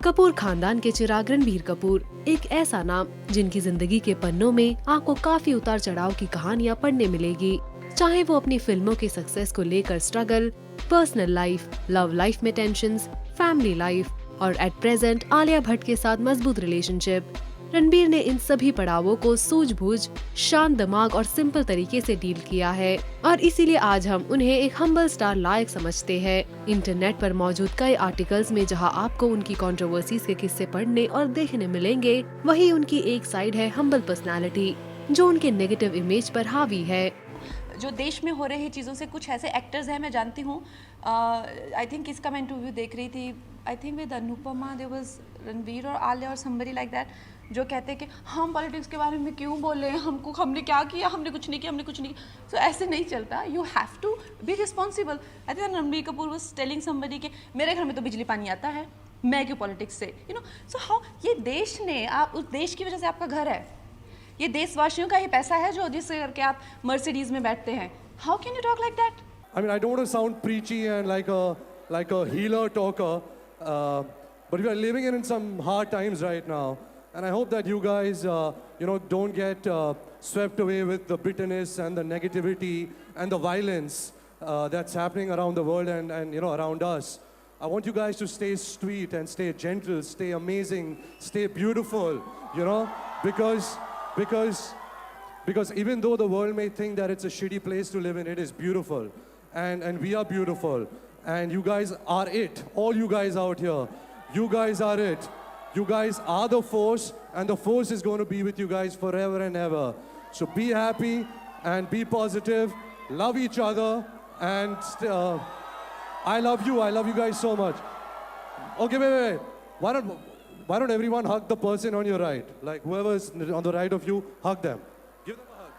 कपूर खानदान के चिराग रणबीर कपूर एक ऐसा नाम जिनकी जिंदगी के पन्नों में आपको काफी उतार चढ़ाव की कहानियां पढ़ने मिलेगी। चाहे वो अपनी फिल्मों की सक्सेस को लेकर struggle, personal life, love life में टेंशंस, फैमिली लाइफ और एट प्रेजेंट आलिया भट्ट के साथ मजबूत रिलेशनशिप। रणबीर ने इन सभी पड़ावों को सूझबूझ, शांत दिमाग और सिंपल तरीके से डील किया है और इसीलिए आज हम उन्हें एक हम्बल स्टार लायक समझते हैं। इंटरनेट पर मौजूद कई आर्टिकल्स में जहां आपको उनकी कंट्रोवर्सीज के किस्से पढ़ने और देखने मिलेंगे, वहीं उनकी एक साइड है हम्बल पर्सनालिटी जो उनके नेगेटिव इमेज पर हावी है। जो देश में हो रही चीज़ों से कुछ ऐसे एक्टर्स हैं, मैं जानती हूँ, आई थिंक इसका मैं इंटरव्यू देख रही थी, I think with Anupama, there was Ranveer और आलिया और समबडी लाइक दैट, जो कहते हैं कि हम पॉलिटिक्स के बारे में क्यों बोल रहे हैं, हमने क्या किया, हमने कुछ नहीं किया। So, ऐसे नहीं चलता, you have to be responsible. I think Ranbir Kapoor was telling somebody कि मेरे घर में तो बिजली पानी आता है, मैं क्यों पॉलिटिक्स से, यू नो। सो हाउ ये देश ने, आप उस देश की वजह से आपका घर है, ये देशवासियों का ही पैसा है जो जिससे करके आप मर्सिडीज में बैठते हैं। How can you talk like that? I mean, I don't want to sound preachy and like a healer talker, but we are living in some hard times right now, and I hope that you guys, don't get swept away with the bitterness and the negativity and the violence that's happening around the world and around us. I want you guys to stay sweet and stay gentle, stay amazing, stay beautiful, because even though the world may think that it's a shitty place to live in, it is beautiful. And we are beautiful. And you guys are it. All you guys out here. You guys are it. You guys are the force. And the force is going to be with you guys forever and ever. So be happy and be positive. Love each other. And I love you. I love you guys so much. Okay, wait. Why don't everyone hug the person on your right? Like whoever's on the right of you, hug them. Give them a hug.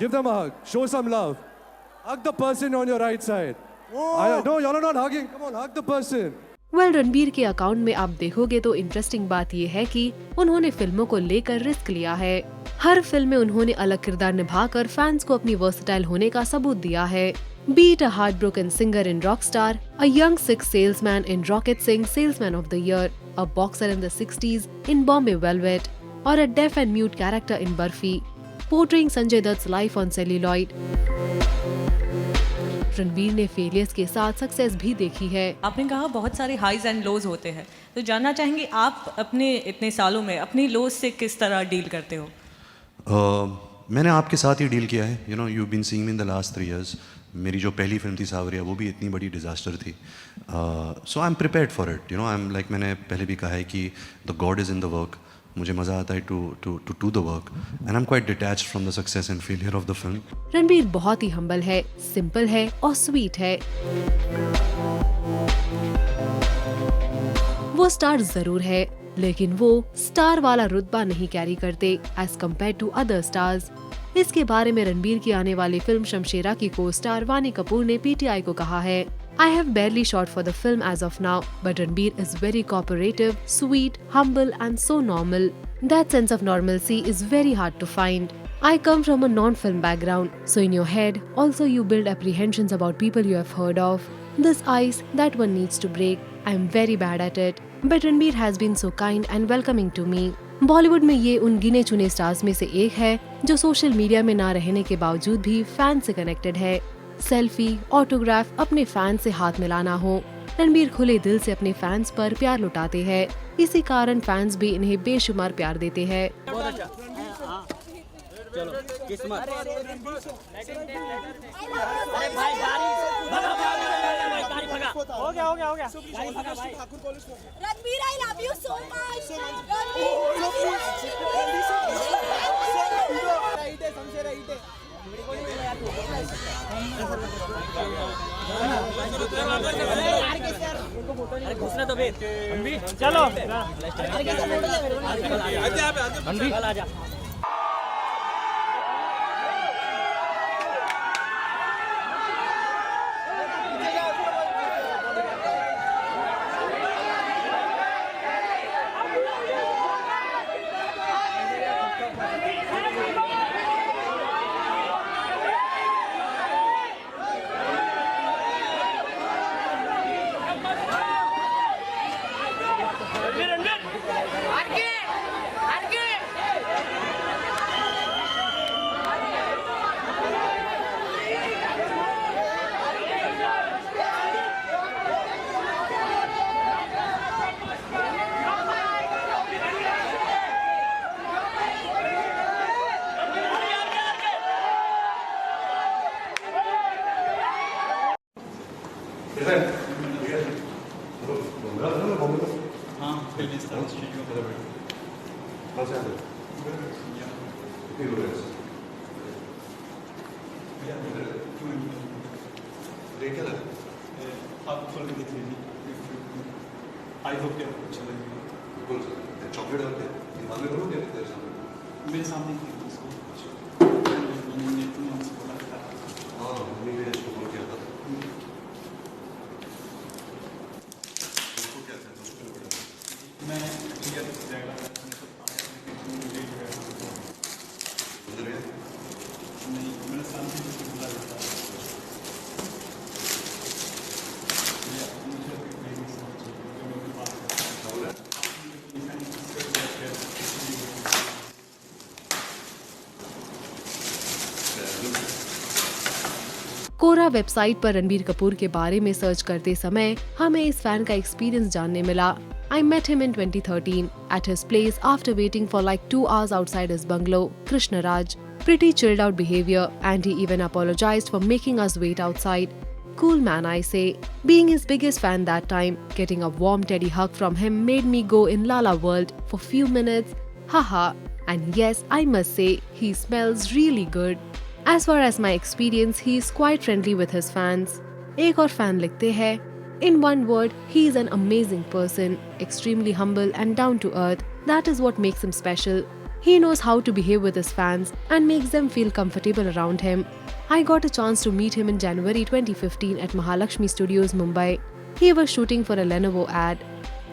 Give them a hug. Show some love. Hug the person on your right side. No, you're not hugging. Come on, hug the person. Ranbir के account में आप देखोगे तो interesting बात ये है कि उन्होंने फिल्मों को लेकर रिस्क लिया है। हर फिल्म में उन्होंने अलग किरदार निभाकर फैंस को अपनी वर्सेटाइल होने का सबूत दिया है। Be it a heartbroken singer in Rockstar, a young sick salesman in Rocket Singh Salesman of the Year, a boxer in the 60s in Bombay Velvet, or a deaf and mute character in Barfi, portraying Sanjay Dutt's life on celluloid. Ranbir ने failures के साथ success भी देखी है। आपने कहा बहुत सारे हाईज एंड लोज होते हैं, तो जानना चाहेंगे आप अपने इतने सालों में अपनी लोज से किस तरह डील करते हो? मैंने आपके साथ ही डील किया है। You been seeing me in the last 3 years। मेरी जो पहली फिल्म थी सावरिया, वो भी इतनी बड़ी डिजास्टर थी। So I am prepared for it. I am like, मैंने पहले भी कहा है कि the God is in the work. मुझे मजा आता है to do the work and I am quite detached from the success and failure of the film. Ranbir बहुत ही हम्बल है, सिंपल है और स्वीट है। वो स्टार जरूर है, लेकिन वो स्टार वाला रुतबा नहीं कैरी करते as compared to other stars. इसके बारे में रणबीर की आने वाली फिल्म शमशेरा की को स्टार वानी कपूर ने पीटीआई को कहा है, I have barely shot for the film as of now, but Ranbir is very cooperative, sweet, humble and so normal. That sense of normalcy is very hard to find. I come from a non-film background, so in your head, also you build apprehensions about people you have heard of. This ice that one needs to break. I am very bad at it. But Ranbir has been so kind and welcoming to me. Bollywood में ये उन गिने चुने stars में से एक है जो सोशल मीडिया में ना रहने के बावजूद भी फैन से कनेक्टेड है। सेल्फी, ऑटोग्राफ, अपने फैन से हाथ मिलाना हो, रणबीर खुले दिल से अपने फैंस पर प्यार लुटाते हैं। इसी कारण फैंस भी इन्हें बेशुमार प्यार देते हैं। हो गया Ranbir, I love you so much. घुसना तो बे चलो आजा। रणबीर मेरे सामने कोरा वेबसाइट पर रणबीर कपूर के बारे में सर्च करते समय हमें इस फैन का एक्सपीरियंस जानने मिला। I met him in 2013 at his place after waiting for like 2 hours outside his bungalow, Krishna Raj. Pretty chilled out behavior, and he even apologized for making us wait outside. Cool man, I say. Being his biggest fan that time, getting a warm teddy hug from him made me go in Lala World for few minutes. Haha. And yes, I must say, he smells really good. As far as my experience, he is quite friendly with his fans. एक और fan लिखते हैं, in one word, he is an amazing person, extremely humble and down to earth. That is what makes him special. He knows how to behave with his fans and makes them feel comfortable around him. I got a chance to meet him in January 2015 at Mahalakshmi Studios, Mumbai. He was shooting for a Lenovo ad.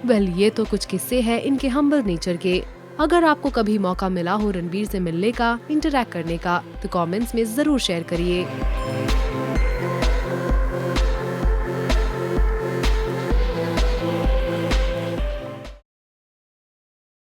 Well, ये तो कुछ किस्से हैं इनके humble nature के। अगर आपको कभी मौका मिला हो रणबीर से मिलने का, इंटरैक्ट करने का, तो कमेंट्स में जरूर शेयर करिए।